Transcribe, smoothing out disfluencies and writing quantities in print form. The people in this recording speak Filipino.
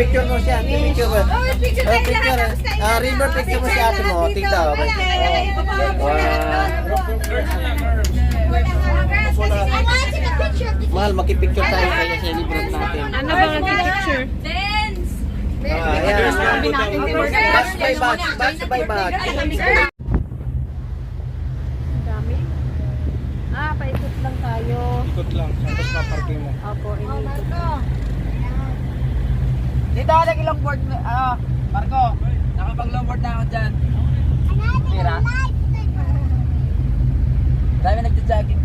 Picture mo siya. Picture mo. Picture. River picture mo si ate mo. Tignan. Mahal, makipicture tayo kaya celebrate natin. Ano ba ang picture? Batch by batch. Batch by batch. Dami. Paikot lang tayo. Ikot lang, tapos paparking mo. Opo, inikot. Dito ako nag-longboard. Marco, nakapag-longboard na ako dyan. Tira. Dami nagja-jogging